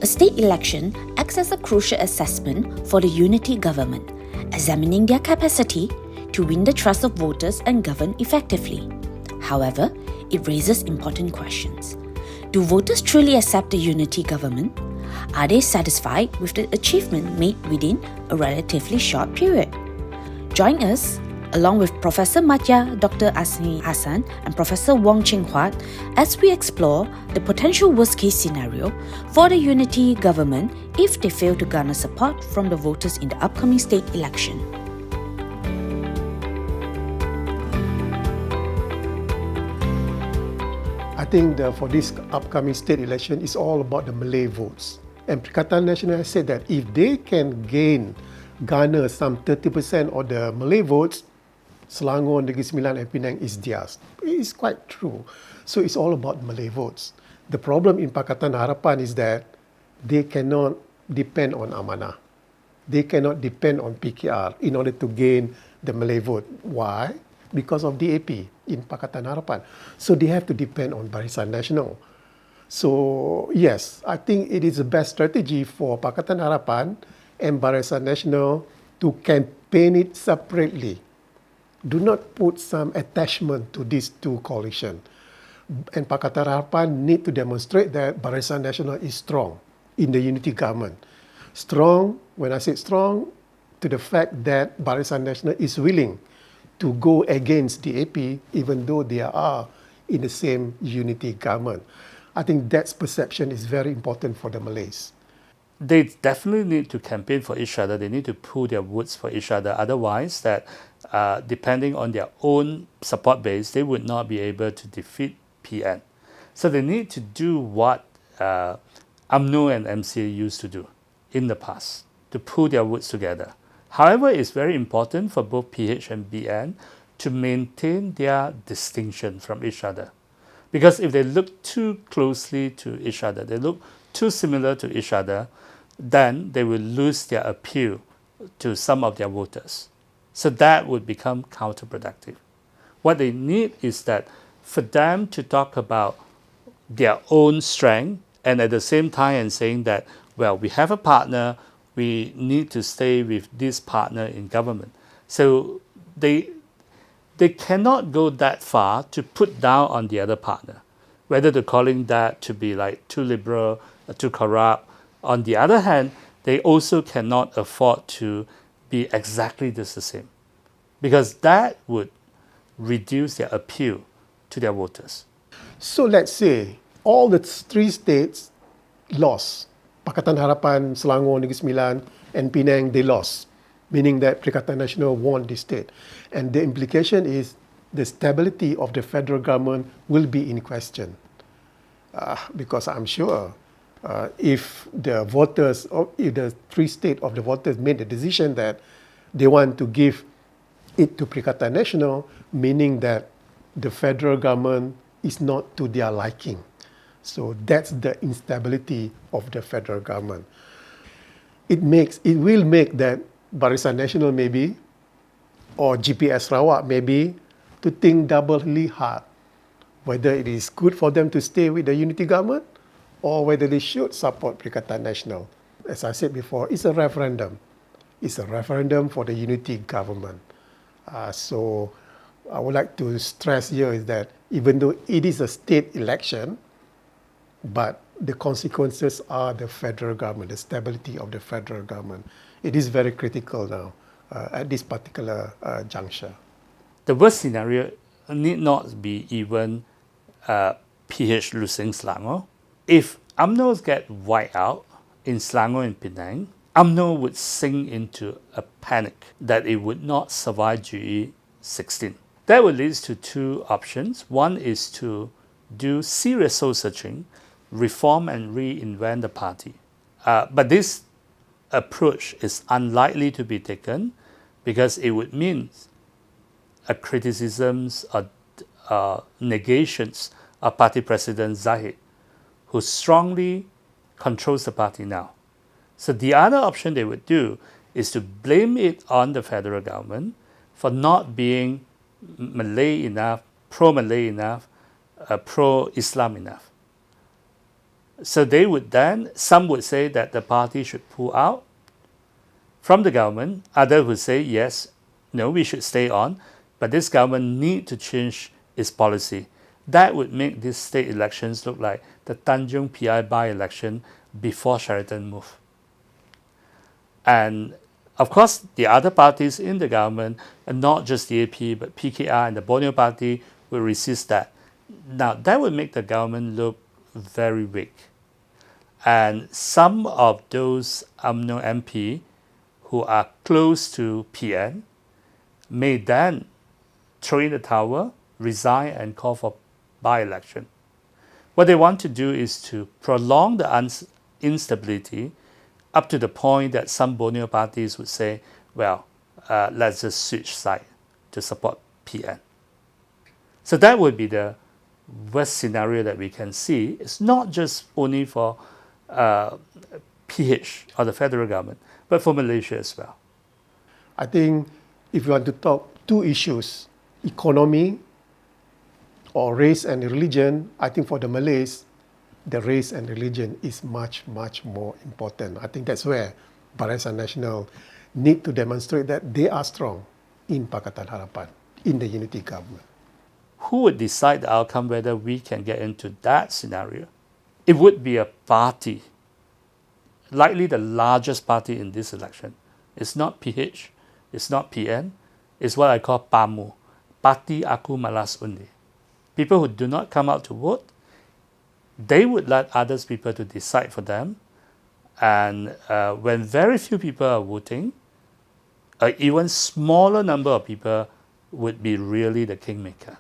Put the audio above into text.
A state election acts as a crucial assessment for the unity government, examining their capacity to win the trust of voters and govern effectively. However, it raises important questions. Do voters truly accept the unity government? Are they satisfied with the achievement made within a relatively short period? Join us, along with Professor Madya, Dr. Azmi, Hassan, and Professor Wong Huat, as we explore the potential worst-case scenario for the unity government if they fail to garner support from the voters in the upcoming state election. I think for this upcoming state election, it's all about the Malay votes. And Perikatan Nasional has said that if they can garner some 30% of the Malay votes, Selangor, Negeri Sembilan and Penang is theirs. It is quite true. So it's all about Malay votes. The problem in Pakatan Harapan is that they cannot depend on Amanah. They cannot depend on PKR in order to gain the Malay vote. Why? Because of DAP in Pakatan Harapan. So they have to depend on Barisan Nasional. So yes, I think it is the best strategy for Pakatan Harapan and Barisan Nasional to campaign it separately. Do not put some attachment to these two coalitions. And Pakatan Harapan need to demonstrate that Barisan Nasional is strong in the unity government. Strong, when I say strong, to the fact that Barisan Nasional is willing to go against DAP even though they are in the same unity government. I think that perception is very important for the Malays. They definitely need to campaign for each other. They need to pull their votes for each other. Otherwise, depending on their own support base, they would not be able to defeat PN. So they need to do what UMNO and MCA used to do in the past, to pull their votes together. However, it's very important for both PH and BN to maintain their distinction from each other. Because if they look too closely to each other, they look too similar to each other, then they will lose their appeal to some of their voters. So that would become counterproductive. What they need is that for them to talk about their own strength and at the same time and saying that, well, we have a partner, we need to stay with this partner in government. So they cannot go that far to put down on the other partner, whether they're calling that to be like too liberal, too corrupt. On the other hand, they also cannot afford to be exactly the same, because that would reduce their appeal to their voters. So let's say all the three states lost. Pakatan Harapan, Selangor, Negeri Sembilan and Penang, they lost, meaning that Perikatan Nasional won the state. And the implication is the stability of the federal government will be in question. Because I'm sure if the voters, or if the three states of the voters made the decision that they want to give it to Perikatan Nasional, meaning that the federal government is not to their liking. So that's the instability of the federal government. It will make that Barisan Nasional maybe, or GPS Sarawak maybe, to think doubly hard whether it is good for them to stay with the unity government or whether they should support Perikatan Nasional. As I said before, it's a referendum. It's a referendum for the unity government. So I would like to stress here is that even though it is a state election, but the consequences are the federal government, the stability of the federal government. It is very critical now at this particular juncture. The worst scenario need not be even PH losing Selangor. If UMNO get wiped out in Selangor and Penang, UMNO would sink into a panic that it would not survive GE 16. That would lead to two options. One is to do serious soul searching, reform and reinvent the party. But this approach is unlikely to be taken because it would mean criticisms or negations of Party President Zahid, who strongly controls the party now. So the other option they would do is to blame it on the federal government for not being Malay enough, pro-Malay enough, pro-Islam enough. So they would then, some would say that the party should pull out from the government. Others would say, yes, no, we should stay on, but this government need to change its policy. That would make these state elections look like the Tanjung PI by-election before Sheraton move. And of course, the other parties in the government, and not just the AP, but PKR and the Borneo Party, will resist that. Now, that would make the government look very weak. And some of those UMNO MP who are close to PN may then throw in the towel, resign, and call for by-election. What they want to do is to prolong the instability up to the point that some Borneo parties would say, well, let's just switch side to support PN. So that would be the worst scenario that we can see. It's not just only for PH or the federal government, but for Malaysia as well. I think if you want to talk two issues, economy or race and religion, I think for the Malays, the race and religion is much, much more important. I think that's where Barisan Nasional need to demonstrate that they are strong in Pakatan Harapan, in the unity government. Who would decide the outcome whether we can get into that scenario? It would be a party, likely the largest party in this election. It's not PH, it's not PN, it's what I call PAMU, Parti Aku Malas Undi. People who do not come out to vote, they would let others people to decide for them. And when very few people are voting, an even smaller number of people would be really the kingmaker.